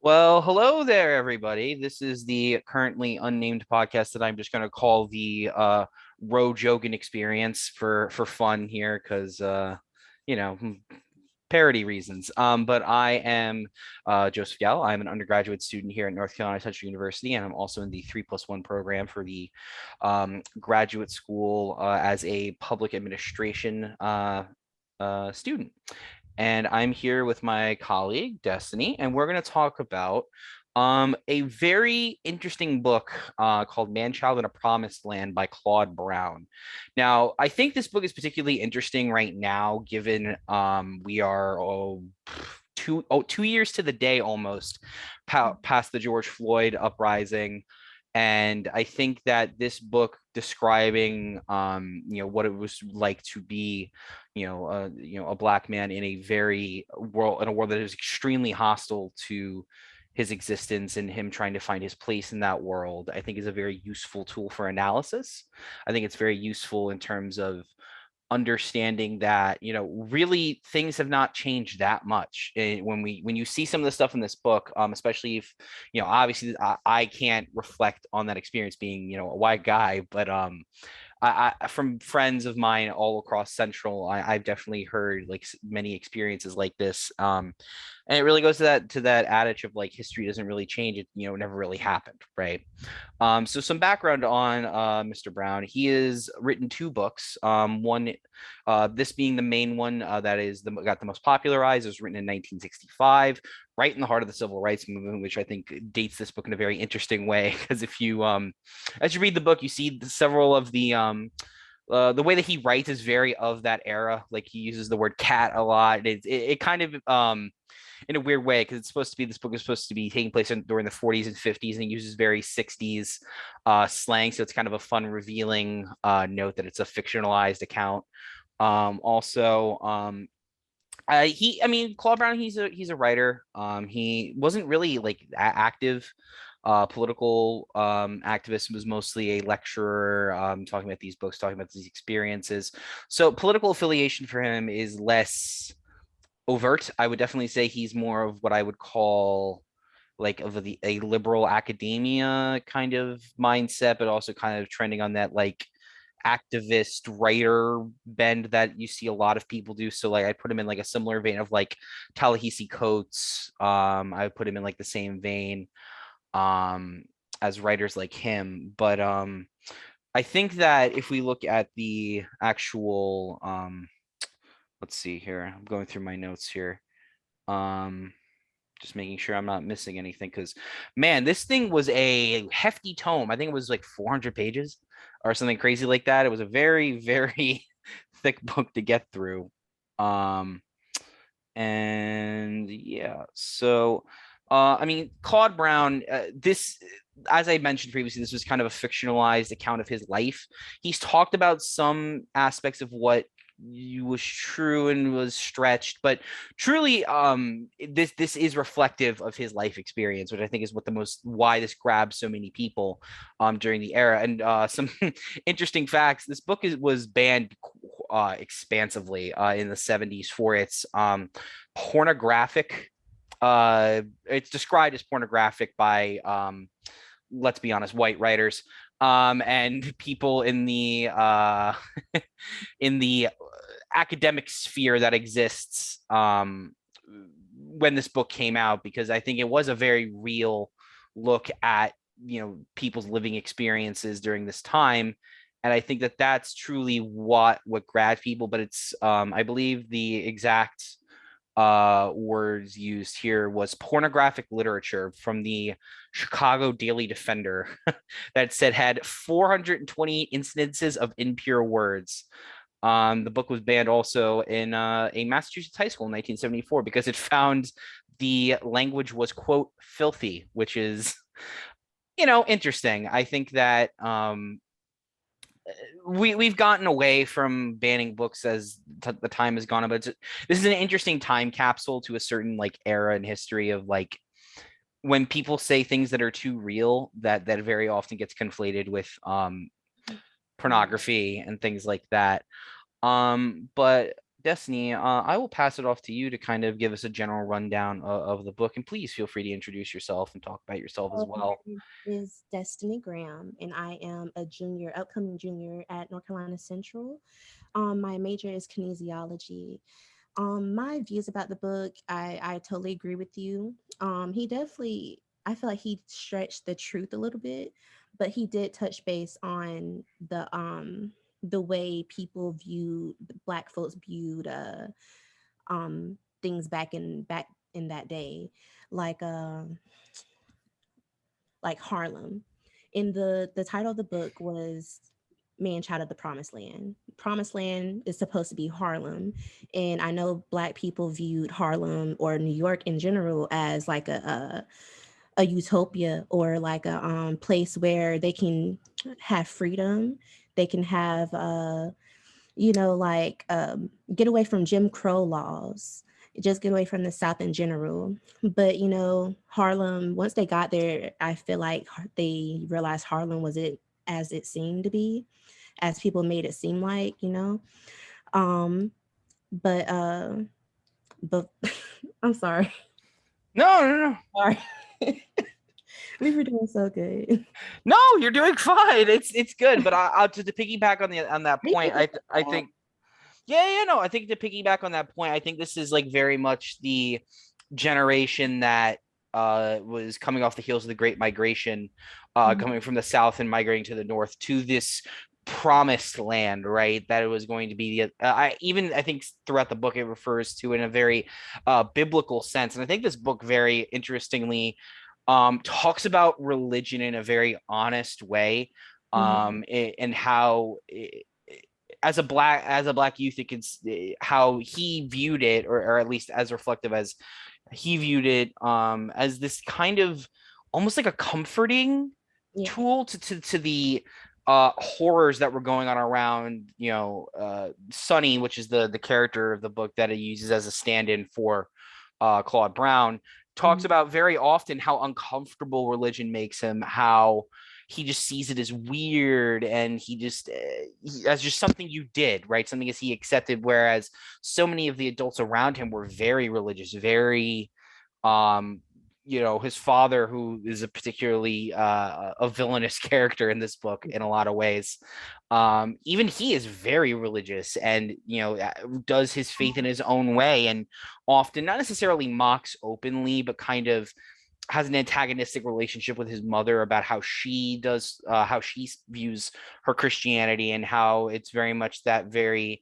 Well, hello there, everybody. This is the currently unnamed podcast that I'm just going to call the Roe Jogan Experience for fun here, because you know parody reasons. But I am Joseph Yell. I'm an undergraduate student here at North Carolina Central University, and I'm also in the 3+1 program for the graduate school as a public administration student. And I'm here with my colleague, Destiny, and we're going to talk about a very interesting book called Manchild in a Promised Land by Claude Brown. Now, I think this book is particularly interesting right now, given we are 2 years to the day almost past the George Floyd uprising. And I think that this book describing, what it was like to be, a black man in a world that is extremely hostile to his existence and him trying to find his place in that world, I think is a very useful tool for analysis. I think it's very useful in terms of understanding that really things have not changed that much. When you see some of the stuff in this book, especially if obviously I can't reflect on that experience being a white guy, but from friends of mine all across Central, I've definitely heard like many experiences like this. And it really goes to that adage of like history doesn't really change. It never really happened, right? So some background on Mr. Brown. He has written two books. One, this being the main one that got the most popularized. It was written in 1965, right in the heart of the civil rights movement, which I think dates this book in a very interesting way. Because if you as you read the book, you see several of the way that he writes is very of that era. Like he uses the word cat a lot. It kind of in a weird way, because this book is supposed to be taking place during the 40s and 50s, and he uses very 60s slang. So it's kind of a fun, revealing note that it's a fictionalized account. Also, I mean, Claude Brown, he's a writer. He wasn't really like active political activist, was mostly a lecturer, talking about these books, talking about these experiences. So political affiliation for him is less overt. I would definitely say he's more of what I would call like a liberal academia kind of mindset, but also kind of trending on that like activist writer bend that you see a lot of people do. So like I put him in like a similar vein of like Ta-Nehisi Coates. I would put him in like the same vein um as writers like him. But I think that if we look at the actual let's see here. I'm going through my notes here. Um, just making sure I'm not missing anything, because man, this thing was a hefty tome. I think it was like 400 pages or something crazy like that. It was a very, very thick book to get through. Um, and yeah, so I mean, Claude Brown, this, as I mentioned previously, this was kind of a fictionalized account of his life. He's talked about some aspects of what was true and was stretched, but truly this is reflective of his life experience, which I think is what the most why this grabs so many people during the era. And some interesting facts: this book was banned expansively in the 70s for its pornographic, it's described as pornographic by let's be honest, white writers, and people in the in the academic sphere that exists when this book came out, because I think it was a very real look at people's living experiences during this time. And I think that that's truly what grabbed people. But it's I believe the exact words used here was pornographic literature from the Chicago Daily Defender that said had 428 instances of impure words. The book was banned also in a Massachusetts high school in 1974 because it found the language was, quote, filthy, which is, interesting. I think that we've gotten away from banning books as the time has gone on, but this is an interesting time capsule to a certain like era in history of like when people say things that are too real, that very often gets conflated with pornography and things like that. But Destiny, I will pass it off to you to kind of give us a general rundown of the book, and please feel free to introduce yourself and talk about yourself as So my well. name is Destiny Graham, and I am a junior, upcoming junior at North Carolina Central. My major is kinesiology. My views about the book, I totally agree with you. He definitely, I feel like he stretched the truth a little bit, but he did touch base on the way people viewed Black folks viewed things back in that day, like like Harlem. In the title of the book was Manchild of the Promised Land. Promised Land is supposed to be Harlem, and I know Black people viewed Harlem or New York in general as like a utopia, or like a place where they can have freedom, they can have like get away from Jim Crow laws, just get away from the South in general. But Harlem, once they got there, I feel like they realized Harlem was it as it seemed to be, as people made it seem like, Um, but I'm sorry. No, no, no. Sorry. We were doing so good. No, you're doing fine. It's good, but to piggyback on that You point, can edit I that. think yeah, no, I think to piggyback on that point, I think this is like very much the generation that was coming off the heels of the Great Migration, Mhm, coming from the South and migrating to the North to this promised land, right? That it was going to be the I think throughout the book it refers to in a very biblical sense, and I think this book very interestingly talks about religion in a very honest way, mhm, and how as a black youth, it can how he viewed it, or at least as reflective as he viewed it, as this kind of almost like a comforting yeah. tool to the horrors that were going on around, Sonny, which is the character of the book that it uses as a stand-in for Claude Brown, talks Mhm, about very often how uncomfortable religion makes him, how he just sees it as weird, and as just something you did, right? Something as he accepted, whereas so many of the adults around him were very religious, very um his father, who is a particularly a villainous character in this book in a lot of ways, even he is very religious, and does his faith in his own way, and often not necessarily mocks openly, but kind of has an antagonistic relationship with his mother about how she views her Christianity, and how it's very much that very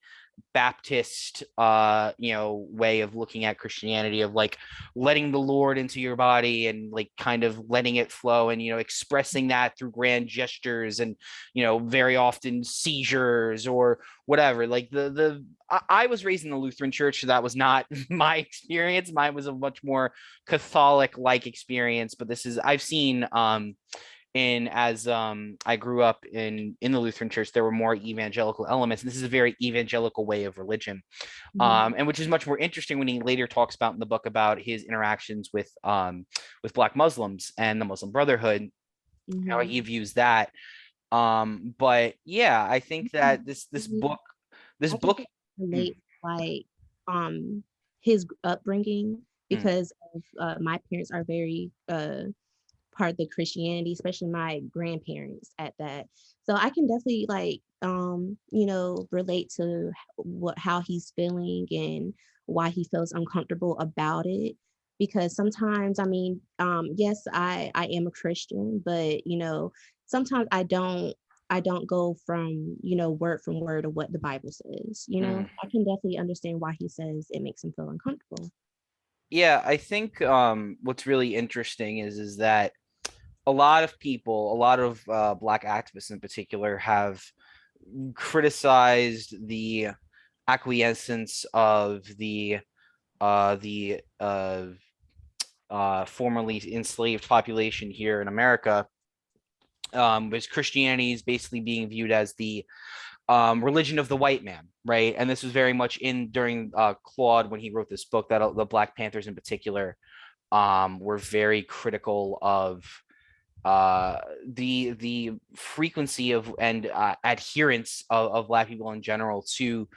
Baptist way of looking at Christianity, of like letting the Lord into your body and like kind of letting it flow, and expressing that through grand gestures, and very often seizures or whatever. Like I was raised in the Lutheran church, so that was not my experience. Mine was a much more Catholic like experience, but this is I've seen in as I grew up in the Lutheran church, there were more evangelical elements, and this is a very evangelical way of religion, mhm, and which is much more interesting when he later talks about in the book about his interactions with Black Muslims and the Muslim Brotherhood, how mhm. he views that. But yeah, I think that this I can book. definitely Mm, relate, like, um, his upbringing, mm, because of, my parents are very part of the Christianity, especially my grandparents at that. So I can definitely, like, relate to what how he's feeling and why he feels uncomfortable about it. Because sometimes, I mean, yes, I am a Christian, but sometimes I don't go from word from word of what the Bible says. mm. I can definitely understand why he says it makes him feel uncomfortable. Yeah, I think what's really interesting is that a lot of people, a lot of Black activists in particular, have criticized the acquiescence of the formerly enslaved population here in America, because Christianity is basically being viewed as the religion of the white man, right? And this was very much in during Claude, when he wrote this book, that the Black Panthers in particular were very critical of the frequency of and adherence of Black people in general to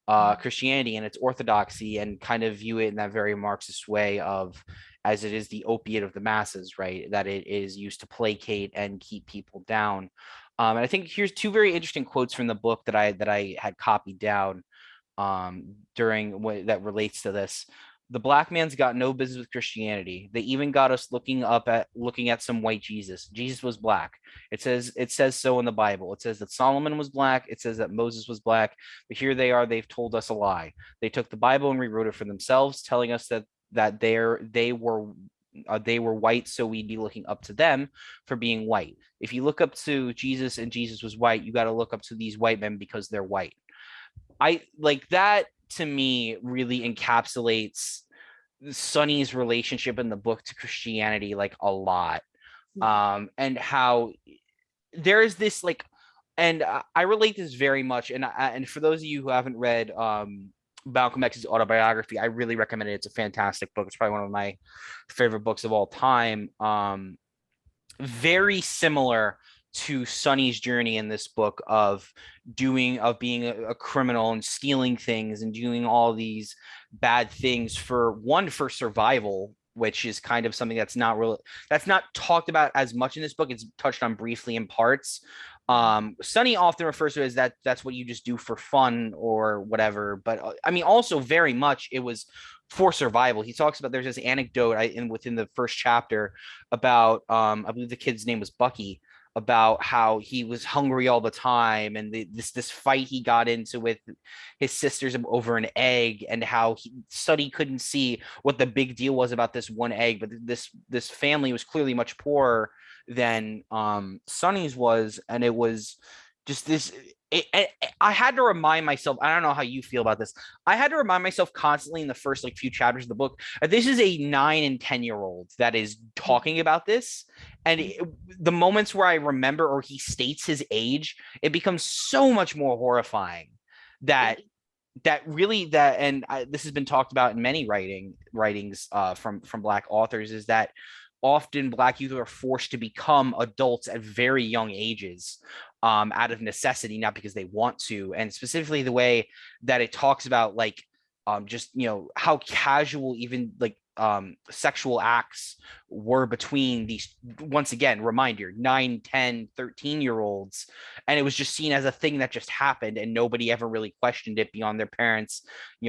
Christianity and its orthodoxy, and kind of view it in that very Marxist way of, as it is the opiate of the masses, right? That it is used to placate and keep people down. And I think here's two very interesting quotes from the book that I had copied down during what that relates to this. The black man's got no business with Christianity. They even got us looking at some white Jesus. Jesus was black. It says so in the Bible. It says that Solomon was black. It says that Moses was black. But here they are. They've told us a lie. They took the Bible and rewrote it for themselves, telling us that they were white, so we'd be looking up to them for being white. If you look up to Jesus and Jesus was white, you got to look up to these white men because they're white. I like that. To me, really encapsulates Sonny's relationship in the book to Christianity like a lot. Yeah. And how there is this like, and I relate this very much. And for those of you who haven't read Malcolm X's autobiography, I really recommend it. It's a fantastic book. It's probably one of my favorite books of all time. Very similar to Sonny's journey in this book of being a criminal and stealing things and doing all these bad things for survival, which is kind of something that's not talked about as much in this book. It's touched on briefly in parts. Sonny often refers to it as that's what you just do for fun or whatever, but I mean also very much it was for survival. He talks about, there's this anecdote within the first chapter about I believe the kid's name was Bucky, about how he was hungry all the time, and this fight he got into with his sisters over an egg, and how Sonny couldn't see what the big deal was about this one egg, but this family was clearly much poorer than Sonny's was, and it was just this. I had to remind myself. I don't know how you feel about this. I had to remind myself constantly in the first like few chapters of the book that this is a 9 and 10 year old that is talking about this, and the moments where I remember or he states his age, it becomes so much more horrifying. That really that this has been talked about in many writings from black authors, is that often black youth are forced to become adults at very young ages, out of necessity, not because they want to. And specifically the way that it talks about like just how casual even like sexual acts were between these, once again reminder, 9, 10, 13 year olds, and it was just seen as a thing that just happened and nobody ever really questioned it beyond their parents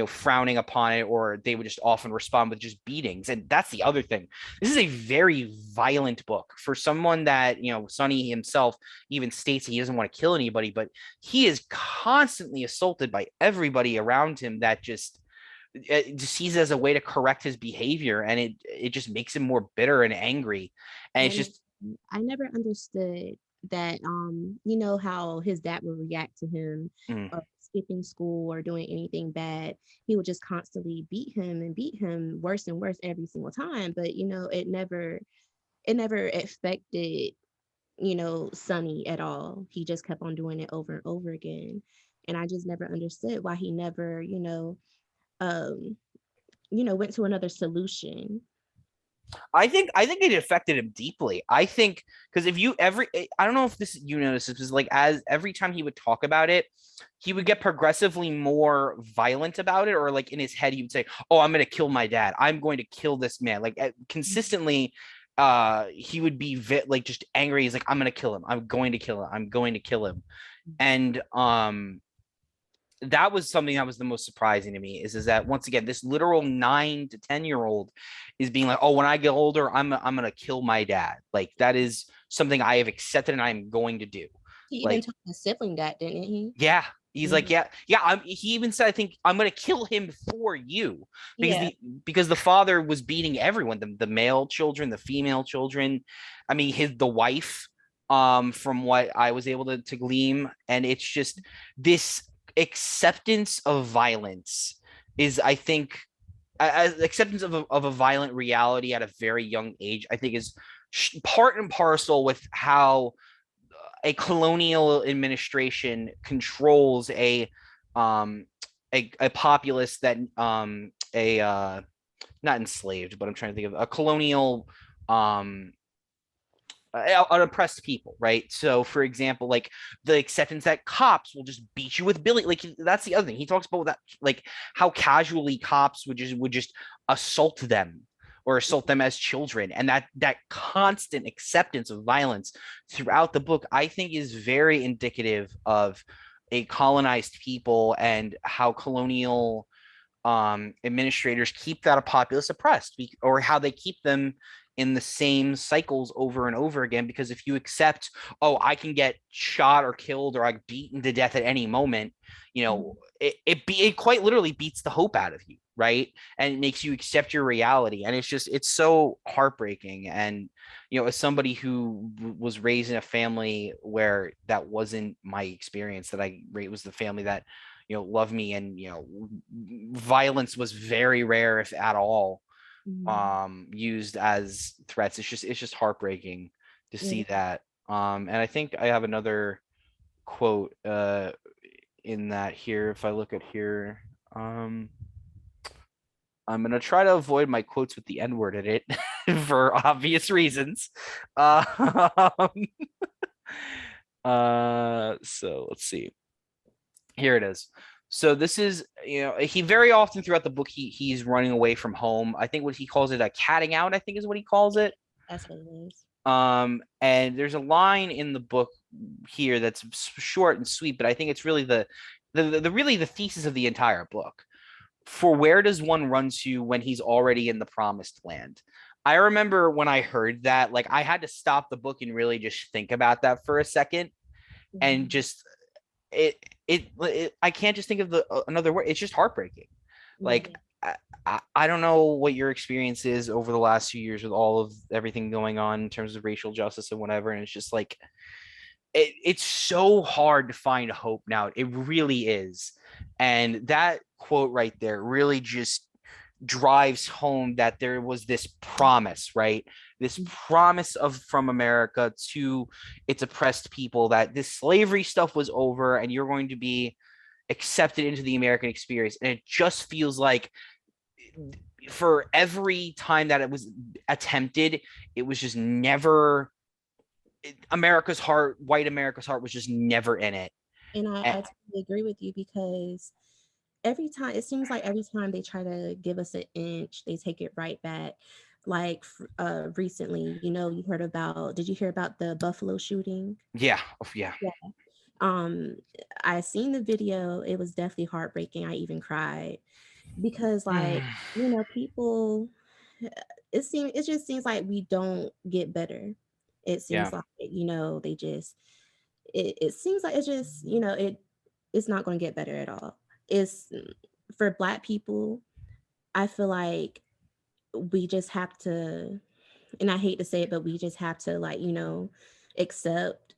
frowning upon it, or they would just often respond with just beatings. And that's the other thing, this is a very violent book for someone that Sonny himself even states he doesn't want to kill anybody, but he is constantly assaulted by everybody around him that just sees it as a way to correct his behavior, and it just makes him more bitter and angry. And it's And just I never understood that how his dad would react to him mm, skipping school or doing anything bad. He would just constantly beat him worse and worse every single time. But it never affected Sonny at all. He just kept on doing it over and over again. And I just never understood why he never, um, went to another solution. I think it affected him deeply. I think because if you every I don't know if this you notice this, was like as every time he would talk about it, he would get progressively more violent about it, or like in his head he would say, "Oh, I'm going to kill my dad. I'm going to kill this man." Like consistently he would be like just angry. He's like, "I'm going to kill him. I'm going to kill him. I'm going to kill him." And that was something that was the most surprising to me, is that once again this literal 9 to 10 year old is being like, oh, when I get older, I'm gonna kill my dad. Like that is something I have accepted and I'm going to do. He even Like told his sibling that, didn't he? yeah, he's like Mhm. yeah. He even said, I think I'm gonna kill him for you, because Yeah. the father was beating everyone, the male children, the female children. I mean the wife, from what I was able to glean. And it's just this acceptance of violence is, I think, acceptance of a violent reality at a very young age, I think is part and parcel with how a colonial administration controls um a populace that a not enslaved, but I'm trying to think of a colonial um on oppressed people, right? So, for example, like the acceptance that cops will just beat you with Billy, like that's the other thing he talks about, that like how casually cops would just assault them or assault them as children, and that constant acceptance of violence throughout the book, I think, is very indicative of a colonized people and how colonial administrators keep that a populace oppressed, or how they keep them in the same cycles over and over again. Because if you accept, oh, I can get shot or killed or like beaten to death at any moment, it quite literally beats the hope out of you, right? And it makes you accept your reality, and it's so heartbreaking. And as somebody who was raised in a family where that wasn't my experience, that I was the family that love me, and violence was very rare, if at all, Mhm. used as threats. It's just heartbreaking to see Yeah, that. And I think I have another quote in that here. If I look at here, um I'm gonna try to avoid my quotes with the N word in it for obvious reasons. um, so let's see, here it is. So this is, he very often throughout the book, he's running away from home. I think what he calls it, a catting out, I think is what he calls it. that's what it is. And there's a line in the book here that's short and sweet, but I think it's really the really the thesis of the entire book. For where does one run to when he's already in the promised land? I remember when I heard that, like I had to stop the book and really just think about that for a second, and Mhm. just it I can't just think of the another word. It's just heartbreaking. Like Yeah. I don't know what your experience is over the last few years with all of everything going on in terms of racial justice and whatever, and it's just like it's so hard to find hope now. It really is. And that quote right there really just drives home that there was this promise, right? This promise of from America to its oppressed people, that this slavery stuff was over and you're going to be accepted into the American experience. And it just feels like for every time that it was attempted, it was just never America's heart, white America's heart was just never in it. And I totally agree with you because every time it seems like every time they try to give us an inch, they take it right back. Like recently, you heard about, did you hear about the Buffalo shooting? Yeah, yeah, Yeah. Um, I seen the video. It was definitely heartbreaking. I even cried because like, people it just seems like we don't get better. It yeah, seems like, they just it seems like it's just, it's not going to get better at all. It's for Black people, I feel like we just have to, and I hate to say it, but we just have to, like, accept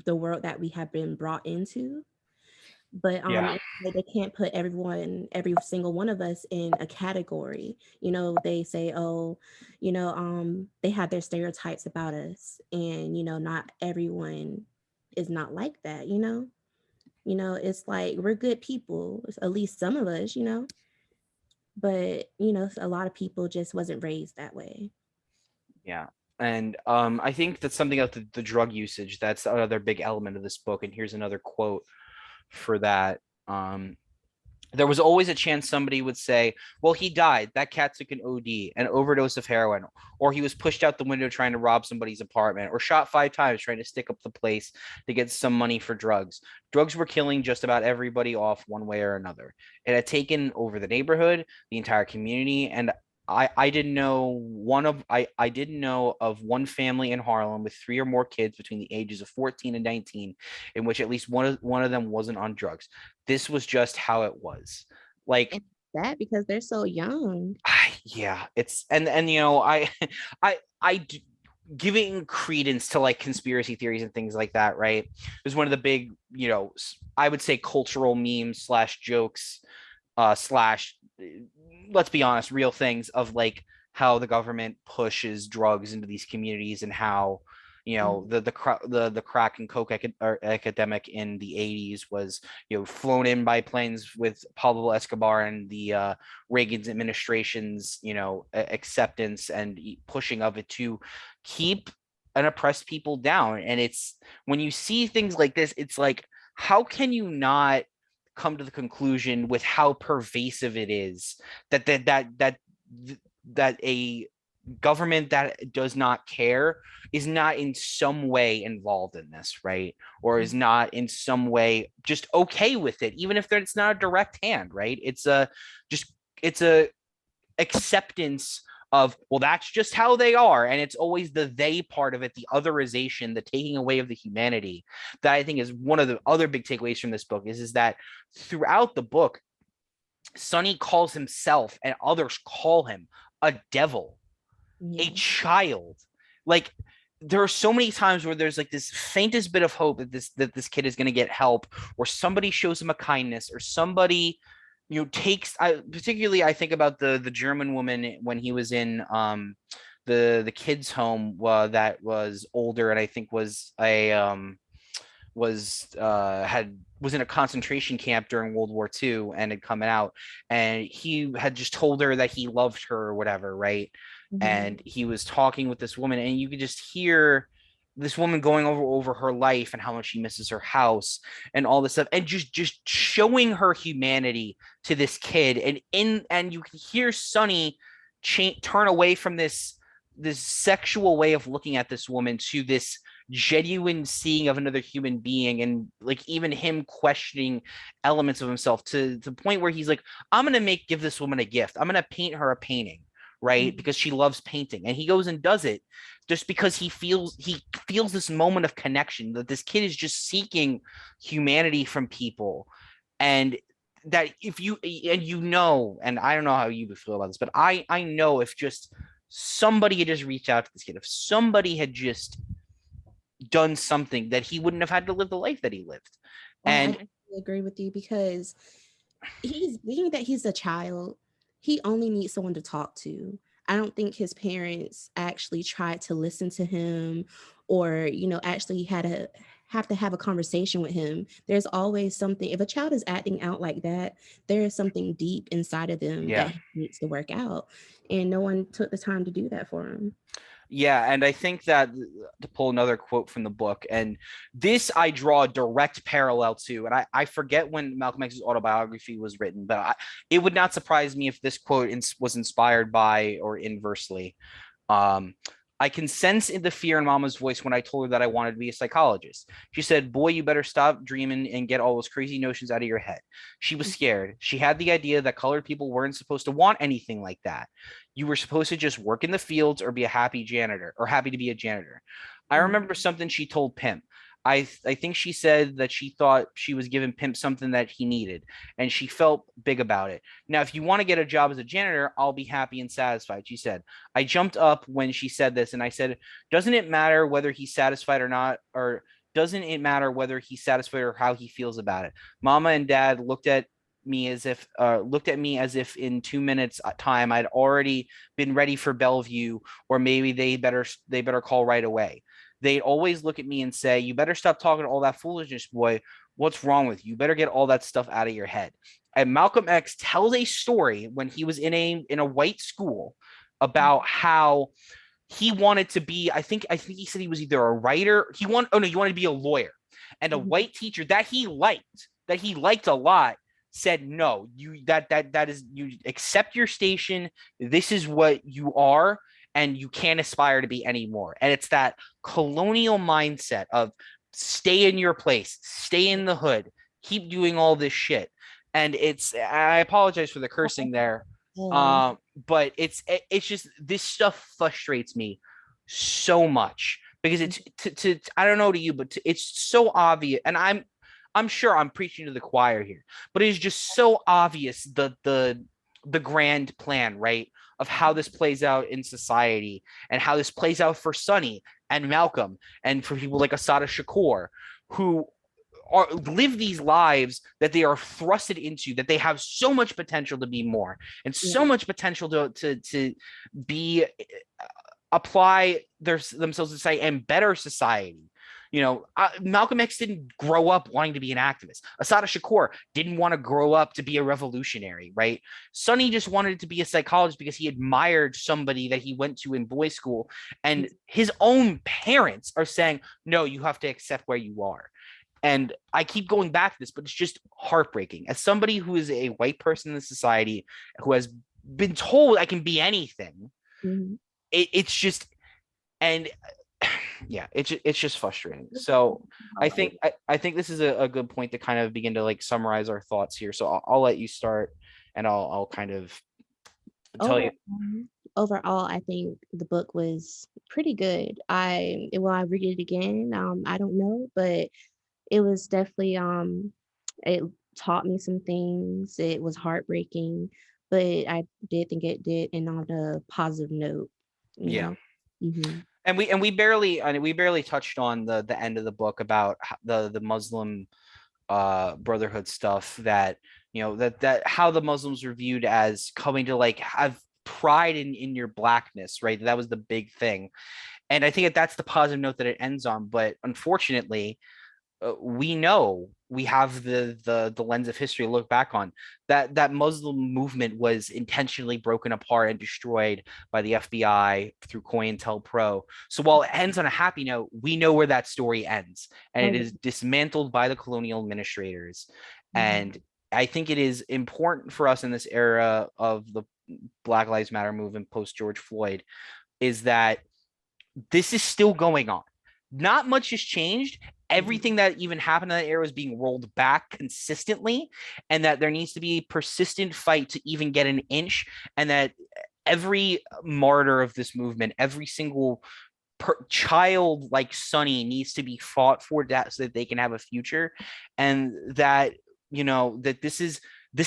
the world that we have been brought into. But yeah, like, they can't put every single one of us in a category. They say, oh, they have their stereotypes about us, and not everyone is not like that. It's like we're good people, at least some of us. But a lot of people just wasn't raised that way. yeah. And I think that's something about the drug usage. That's another big element of this book. And here's another quote for that. Um, there was always a chance somebody would say, well, he died. That cat took an OD, an overdose of heroin, or he was pushed out the window trying to rob somebody's apartment, or shot 5 times trying to stick up the place to get some money for drugs. Drugs were killing just about everybody off one way or another. It had taken over the neighborhood, the entire community, and I didn't know I didn't know of one family in Harlem with 3 or more kids between the ages of 14 and 19 in which at least one of them wasn't on drugs. This was just how it was. Like, And that because they're so young. yeah, it's and I giving credence to like conspiracy theories and things like that, right? It was one of the big, I would say cultural memes slash jokes slash, let's be honest, real things of like how the government pushes drugs into these communities, and how Mhm. the crack and coke epidemic in the 80s was flown in by planes with Pablo Escobar and the Reagan's administration's acceptance and pushing of it to keep and oppressed people down. And it's when you see things like this, it's like, how can you not come to the conclusion with how pervasive it is that a government that does not care is not in some way involved in this, right? Or is not in some way just okay with it, even if it's not a direct hand, right? Just it's a acceptance of, well, that's just how they are. And it's always the they part of it, the otherization, the taking away of the humanity, that I think is one of the other big takeaways from this book is that throughout the book, Sonny calls himself and others call him a devil, a Yeah. child. Like, there are so many times where there's like this faintest bit of hope that this kid is going to get help, or somebody shows him a kindness, or somebody takes. I particularly, I think about the German woman when he was in the kids home that was older, and I think was in a concentration camp during World War II and had come out, and he had just told her that he loved her or whatever, right? Mhm. And he was talking with this woman, and you could just hear this woman going over her life and how much she misses her house and all this stuff, and just showing her humanity to this kid, and you can hear Sonny turn away from this sexual way of looking at this woman to this genuine seeing of another human being, and like even him questioning elements of himself to the point where he's like, I'm gonna give this woman a gift, I'm gonna paint her a painting, right? Mhm. Because she loves painting, and he goes and does it just because he feels this moment of connection, that this kid is just seeking humanity from people. And that if you and and I don't know how you would feel about this, but I know if just somebody had just reached out to this kid, if somebody had just done something, that he wouldn't have had to live the life that he lived. I And definitely agree with you because he's being that he's a child, he only needs someone to talk to. I don't think his parents actually tried to listen to him or, actually had to have a conversation with him. There's always something. If a child is acting out like that, there is something deep inside of them that yeah, he needs to work out. And no one took the time to do that for him. yeah, and I think that, to pull another quote from the book, and this I draw a direct parallel to, and I forget when Malcolm X's autobiography was written, but it would not surprise me if this quote was inspired by or inversely. Um, I can sense in the fear in Mama's voice when I told her that I wanted to be a psychologist. She said, "Boy, you better stop dreaming and get all those crazy notions out of your head." She was scared. She had the idea that colored people weren't supposed to want anything like that. You were supposed to just work in the fields or be a happy janitor, or happy to be a janitor. I remember something she told Pimp. I think she said that she thought she was giving Pimp something that he needed, and she felt big about it. Now, if you want to get a job as a janitor, I'll be happy and satisfied, she said. I jumped up when she said this, and I said, doesn't it matter whether he's satisfied or not, or doesn't it matter whether he's satisfied or how he feels about it? Mama and Dad looked at me as if in 2 minutes time I'd already been ready for Bellevue, or maybe they better call right away. They'd always look at me and say, "You better stop talking all that foolishness, boy. What's wrong with you? You better get all that stuff out of your head." And Malcolm X tells a story when he was in a white school about how he wanted to be. I think he said he was either a writer. He wanted to be a lawyer, and a Mhm. white teacher that he liked a lot said, "No, that is, you accept your station. This is what you are, and you can't aspire to be any more." And it's that colonial mindset of stay in your place, stay in the hood, keep doing all this shit. And I apologize for the cursing there. Oh, But it's just, this stuff frustrates me so much, because it's I don't know to you, but it's so obvious, and I'm sure I'm preaching to the choir here, but it's just so obvious, the grand plan, right, of how this plays out in society, and how this plays out for Sonny and Malcolm, and for people like Asada Shakur, who live these lives that they are thrusted into, that they have so much potential to be more, and so yeah. much potential to be apply themselves to society and better society. Malcolm X didn't grow up wanting to be an activist. Asada Shakur didn't want to grow up to be a revolutionary, right? Sonny just wanted to be a psychologist because he admired somebody that he went to in boys' school. And his own parents are saying, no, you have to accept where you are. And I keep going back to this, but it's just heartbreaking. As somebody who is a white person in the society who has been told I can be anything, Mhm. it's just, and yeah, it's just frustrating. So I think this is a good point to kind of begin to like summarize our thoughts here. So I'll let you start, and I'll kind of tell you. Overall, overall, I think the book was pretty good. Will I read it again? I don't know, but it was definitely it taught me some things. It was heartbreaking, but I did think it did end on a positive note, you Yeah. know. Mhm. And we barely touched on the end of the book about the Muslim brotherhood stuff, that that how the Muslims were viewed as coming to like have pride in your blackness, right? That was the big thing. And I think that's the positive note that it ends on. But unfortunately, we know, we have the lens of history to look back on, that Muslim movement was intentionally broken apart and destroyed by the FBI through COINTELPRO. So while it ends on a happy note, we know where that story ends, and Oh it yeah. is dismantled by the colonial administrators. Mhm. And I think it is important for us in this era of the Black Lives Matter movement post George Floyd, is that this is still going on. Not much has changed. Mhm. Everything that even happened in that era is being rolled back consistently, and that there needs to be a persistent fight to even get an inch, and that every martyr of this movement, every single child like Sonny needs to be fought for, that so that they can have a future, and that that this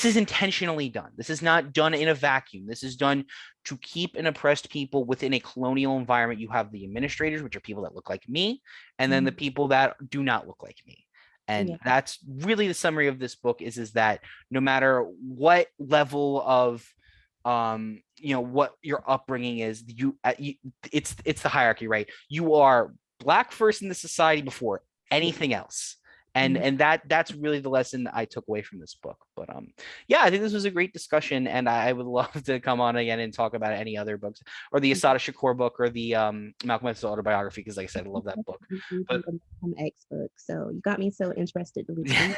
is intentionally done. This is not done in a vacuum. This is done to keep an oppressed people within a colonial environment. You have the administrators, which are people that look like me, and then the Mhm. people that do not look like me. And Yeah. that's really the summary of this book, is that no matter what level of what your upbringing is, it's the hierarchy, right? You are black first in the society before Yeah. anything else. and Mhm. and that's really the lesson I took away from this book. But yeah, I think this was a great discussion, and I would love to come on again and talk about any other books, or the Asada Shakur book, or the Malcolm X's autobiography, because like I said, I love that book. But Reading the Malcolm X book, so you got me so interested to read.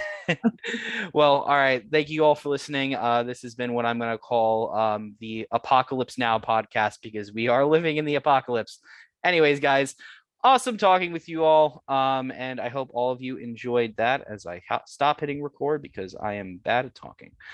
well, all right. Thank you all for listening. This has been what I'm going to call the Apocalypse Now podcast, because we are living in the apocalypse. Anyways, guys, awesome talking with you all. And I hope all of you enjoyed that, as I stop hitting record because I am bad at talking.